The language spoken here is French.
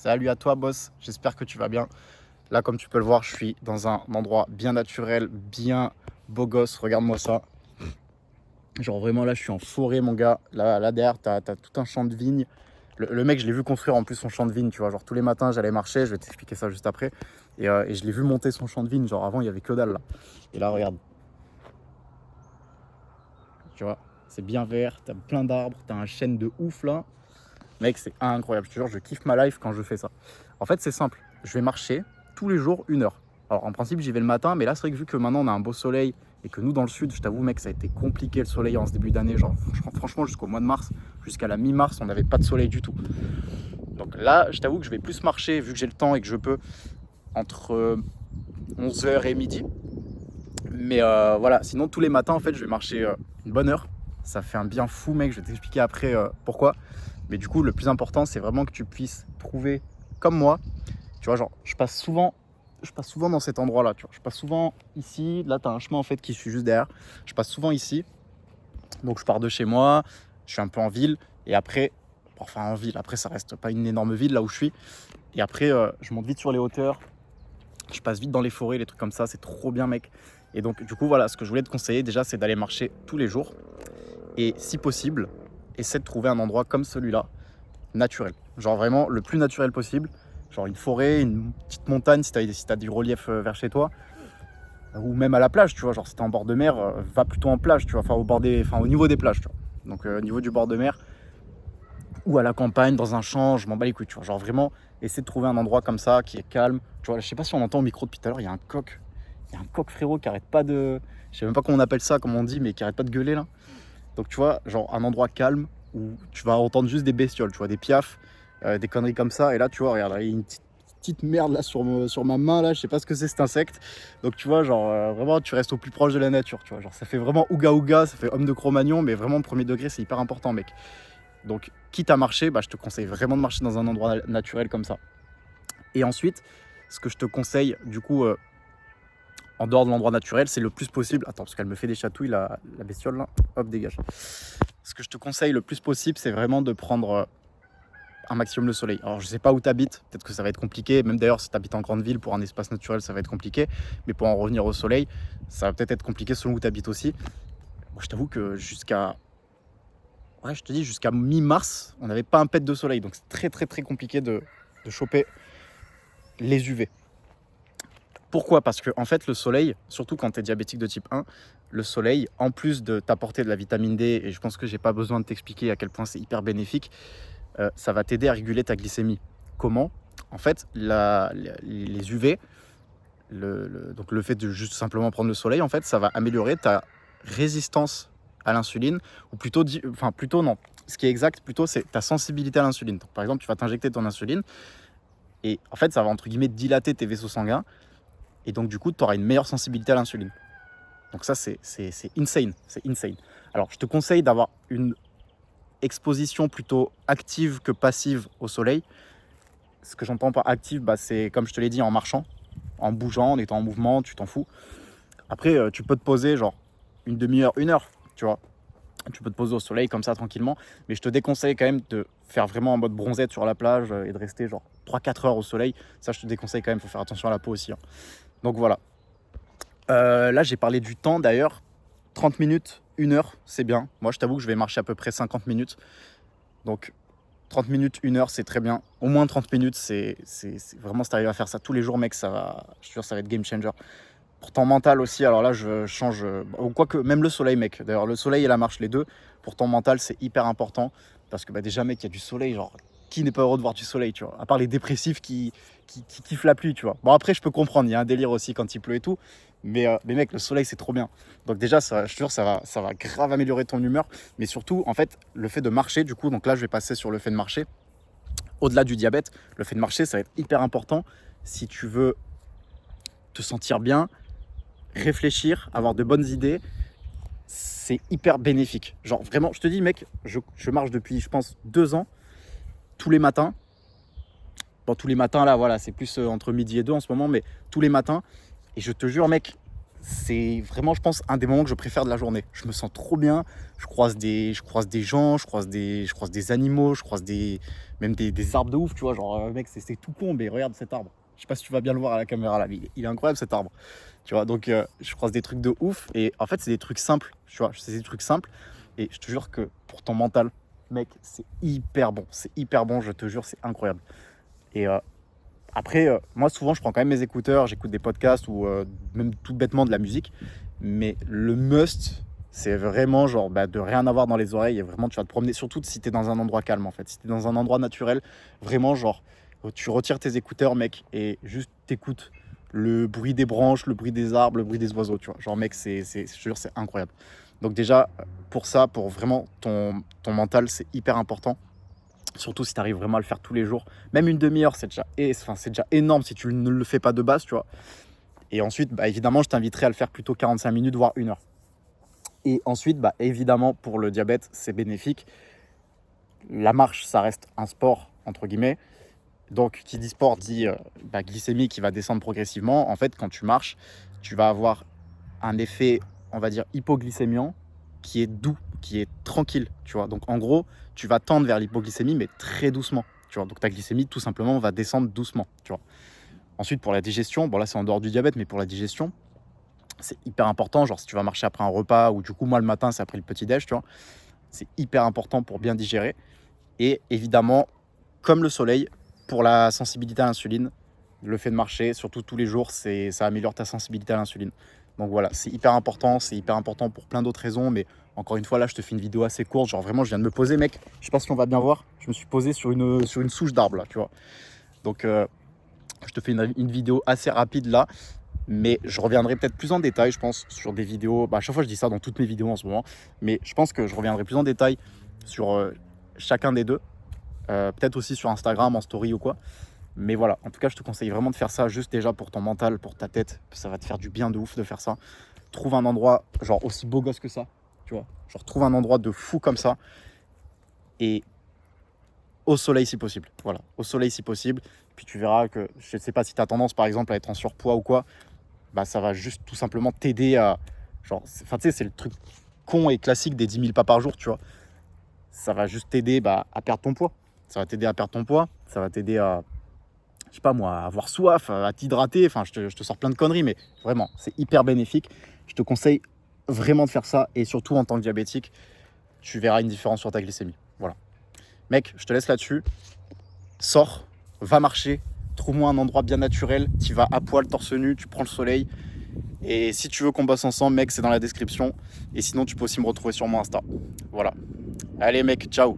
Salut à toi, boss. J'espère que tu vas bien. Là, comme tu peux le voir, je suis dans un endroit bien naturel, bien beau gosse. Regarde-moi ça. Genre vraiment là, je suis en forêt, mon gars. Là derrière, t'as tout un champ de vigne. Le mec, je l'ai vu construire en plus son champ de vigne, tu vois. Genre tous les matins, j'allais marcher. Je vais t'expliquer ça juste après. Et je l'ai vu monter son champ de vigne. Genre avant, il y avait que dalle là. Et là, regarde. Tu vois, c'est bien vert. T'as plein d'arbres. T'as un chêne de ouf là. Mec, c'est incroyable. Je te jure, je kiffe ma life quand je fais ça. En fait, c'est simple. Je vais marcher tous les jours 1 heure. Alors, en principe, j'y vais le matin, mais là, c'est vrai que vu que maintenant on a un beau soleil et que nous, dans le sud, je t'avoue, mec, ça a été compliqué le soleil en ce début d'année. Genre, franchement, jusqu'au mois de mars, jusqu'à la mi-mars, on n'avait pas de soleil du tout. Donc là, je t'avoue que je vais plus marcher, vu que j'ai le temps et que je peux, entre 11 h et midi. Mais voilà, sinon, tous les matins, en fait, je vais marcher une bonne heure. Ça fait un bien fou, mec. Je vais t'expliquer après pourquoi. Mais du coup, le plus important, c'est vraiment que tu puisses trouver comme moi. Tu vois, genre, je passe souvent dans cet endroit-là. Tu vois, je passe souvent ici. Là, tu as un chemin en fait qui suit juste derrière. Je passe souvent ici. Donc, je pars de chez moi. Je suis un peu en ville. Et après, enfin, en ville. Après, ça reste pas une énorme ville là où je suis. Et après, je monte vite sur les hauteurs. Je passe vite dans les forêts, les trucs comme ça. C'est trop bien, mec. Et donc, du coup, voilà, ce que je voulais te conseiller déjà, c'est d'aller marcher tous les jours. Et si possible, essaie de trouver un endroit comme celui-là, naturel. Genre vraiment le plus naturel possible. Genre une forêt, une petite montagne si t'as du relief vers chez toi. Ou même à la plage, tu vois. Genre si t'es en bord de mer, va plutôt en plage, tu vois. Enfin, au niveau des plages, tu vois. Donc au niveau du bord de mer. Ou à la campagne, dans un champ, je m'en bats les couilles, tu vois. Genre vraiment, essaie de trouver un endroit comme ça, qui est calme. Tu vois, je sais pas si on entend au micro depuis tout à l'heure, il y a un coq. Il y a un coq frérot qui arrête pas de... Je sais même pas comment on appelle ça, comment on dit, mais qui arrête pas de gueuler là. Donc tu vois, genre un endroit calme où tu vas entendre juste des bestioles, tu vois, des piafs, des conneries comme ça. Et là, tu vois, regarde, il y a une petite merde là sur ma main là, je sais pas ce que c'est cet insecte. Donc tu vois, genre vraiment, tu restes au plus proche de la nature, tu vois. Genre ça fait vraiment ouga ouga, ça fait homme de Cro-Magnon, mais vraiment premier degré, c'est hyper important, mec. Donc quitte à marcher, bah, je te conseille vraiment de marcher dans un endroit naturel comme ça. Et ensuite, ce que je te conseille, du coup, en dehors de l'endroit naturel, c'est le plus possible. Attends, parce qu'elle me fait des chatouilles, la bestiole là. Hop, dégage. Ce que je te conseille le plus possible, c'est vraiment de prendre un maximum le soleil. Alors, je sais pas où tu habites, peut-être que ça va être compliqué. Même d'ailleurs, si tu habites en grande ville, pour un espace naturel, ça va être compliqué. Mais pour en revenir au soleil, ça va peut-être être compliqué selon où tu habites aussi. Moi, je t'avoue que jusqu'à mi-mars, on n'avait pas un pet de soleil. Donc, c'est très, très, très compliqué de choper les UV. Pourquoi? Parce que en fait, le soleil, surtout quand tu es diabétique de type 1, le soleil, en plus de t'apporter de la vitamine D, et je pense que j'ai pas besoin de t'expliquer à quel point c'est hyper bénéfique, ça va t'aider à réguler ta glycémie. Comment? En fait, les UV, donc le fait de juste simplement prendre le soleil, en fait, ça va améliorer ta résistance à l'insuline, ou plutôt non. Ce qui est exact, plutôt, c'est ta sensibilité à l'insuline. Donc, par exemple, tu vas t'injecter ton insuline, et en fait, ça va entre guillemets dilater tes vaisseaux sanguins, et donc du coup, tu auras une meilleure sensibilité à l'insuline. Donc ça, c'est insane. C'est insane. Alors, je te conseille d'avoir une exposition plutôt active que passive au soleil. Ce que j'entends par active, bah, c'est comme je te l'ai dit, en marchant, en bougeant, en étant en mouvement, tu t'en fous. Après, tu peux te poser genre une demi-heure, 1 heure, tu vois. Tu peux te poser au soleil comme ça tranquillement. Mais je te déconseille quand même de faire vraiment en mode bronzette sur la plage et de rester genre 3-4 heures au soleil. Ça, je te déconseille quand même, il faut faire attention à la peau aussi, hein. Donc voilà. Là, j'ai parlé du temps d'ailleurs. 30 minutes, 1 heure, c'est bien. Moi, je t'avoue que je vais marcher à peu près 50 minutes. Donc, 30 minutes, 1 heure, c'est très bien. Au moins 30 minutes, c'est vraiment, si tu arrives à faire ça tous les jours, mec, ça va, je suis sûr, ça va être game changer. Pour ton mental aussi, alors là, je change. Ou quoique, même le soleil, mec. D'ailleurs, le soleil et la marche, les deux, pour ton mental, c'est hyper important. Parce que bah, déjà, mec, il y a du soleil. Genre, qui n'est pas heureux de voir du soleil, tu vois? À part les dépressifs qui kiffent la pluie, tu vois. Bon, après, je peux comprendre. Il y a un délire aussi quand il pleut et tout. Mais mec, le soleil, c'est trop bien. Donc, déjà, ça, je te jure, ça va grave améliorer ton humeur. Mais surtout, en fait, le fait de marcher, du coup, donc là, je vais passer sur le fait de marcher. Au-delà du diabète, le fait de marcher, ça va être hyper important si tu veux te sentir bien, réfléchir, avoir de bonnes idées. C'est hyper bénéfique. Genre vraiment, je te dis, mec, je marche depuis, je pense, 2 ans, tous les matins. Bon, tous les matins, là, voilà, c'est plus entre midi et 2 en ce moment, mais tous les matins. Et je te jure, mec, c'est vraiment, je pense, un des moments que je préfère de la journée. Je me sens trop bien, je croise des gens, je croise des animaux, même des arbres de ouf, tu vois. Genre, mec, c'est tout con, mais regarde cet arbre. Je sais pas si tu vas bien le voir à la caméra là, mais il est incroyable cet arbre. Tu vois, donc je croise des trucs de ouf. Et en fait, c'est des trucs simples, tu vois. C'est des trucs simples. Et je te jure que pour ton mental, mec, c'est hyper bon. C'est hyper bon, je te jure, c'est incroyable. Et après, moi, souvent, je prends quand même mes écouteurs, j'écoute des podcasts ou même tout bêtement de la musique. Mais le must, c'est vraiment genre de rien avoir dans les oreilles et vraiment tu vas te promener, surtout si tu es dans un endroit calme en fait. Si tu es dans un endroit naturel, vraiment genre tu retires tes écouteurs, mec, et juste t'écoutes le bruit des branches, le bruit des arbres, le bruit des oiseaux, tu vois. Genre, mec, je te jure, c'est incroyable. Donc, déjà, pour ça, pour vraiment ton mental, c'est hyper important. Surtout si tu arrives vraiment à le faire tous les jours. Même une demi-heure, c'est déjà énorme si tu ne le fais pas de base, tu vois. Et ensuite, évidemment, je t'inviterai à le faire plutôt 45 minutes, voire 1 heure. Et ensuite, évidemment, pour le diabète, c'est bénéfique. La marche, ça reste un sport, entre guillemets. Donc, qui dit sport dit glycémie qui va descendre progressivement. En fait, quand tu marches, tu vas avoir un effet, on va dire, hypoglycémiant qui est doux, qui est tranquille, tu vois. Donc, en gros, tu vas tendre vers l'hypoglycémie, mais très doucement, tu vois. Donc, ta glycémie, tout simplement, va descendre doucement, tu vois. Ensuite, pour la digestion, bon là, c'est en dehors du diabète, mais pour la digestion, c'est hyper important. Genre, si tu vas marcher après un repas, ou du coup, moi, le matin, c'est après le petit-déj, tu vois. C'est hyper important pour bien digérer. Et évidemment, comme le soleil, pour la sensibilité à l'insuline, le fait de marcher, surtout tous les jours, ça améliore ta sensibilité à l'insuline. Donc voilà, c'est hyper important pour plein d'autres raisons, mais encore une fois, là, je te fais une vidéo assez courte, genre vraiment, je viens de me poser, mec, je sais pas si on va bien voir, je me suis posé sur une souche d'arbre, là, tu vois. Donc, je te fais une vidéo assez rapide, là, mais je reviendrai peut-être plus en détail, je pense, sur des vidéos, à chaque fois, je dis ça dans toutes mes vidéos en ce moment, mais je pense que je reviendrai plus en détail sur chacun des deux, peut-être aussi sur Instagram, en story ou quoi. Mais voilà, en tout cas, je te conseille vraiment de faire ça juste déjà pour ton mental, pour ta tête. Ça va te faire du bien de ouf de faire ça. Trouve un endroit, genre aussi beau gosse que ça, tu vois. Genre, trouve un endroit de fou comme ça. Et au soleil si possible. Voilà, au soleil si possible. Puis tu verras que, je ne sais pas si tu as tendance par exemple à être en surpoids ou quoi, ça va juste tout simplement t'aider à. Genre, tu sais, c'est le truc con et classique des 10 000 pas par jour, tu vois. Ça va juste t'aider à perdre ton poids. Ça va t'aider à perdre ton poids. Ça va t'aider à, je sais pas moi, à avoir soif, à t'hydrater. Enfin, je te sors plein de conneries, mais vraiment, c'est hyper bénéfique. Je te conseille vraiment de faire ça. Et surtout, en tant que diabétique, tu verras une différence sur ta glycémie. Voilà. Mec, je te laisse là-dessus. Sors, va marcher. Trouve-moi un endroit bien naturel. Tu vas à poil, torse nu, tu prends le soleil. Et si tu veux qu'on bosse ensemble, mec, c'est dans la description. Et sinon, tu peux aussi me retrouver sur mon Insta. Voilà. Allez, mec, ciao.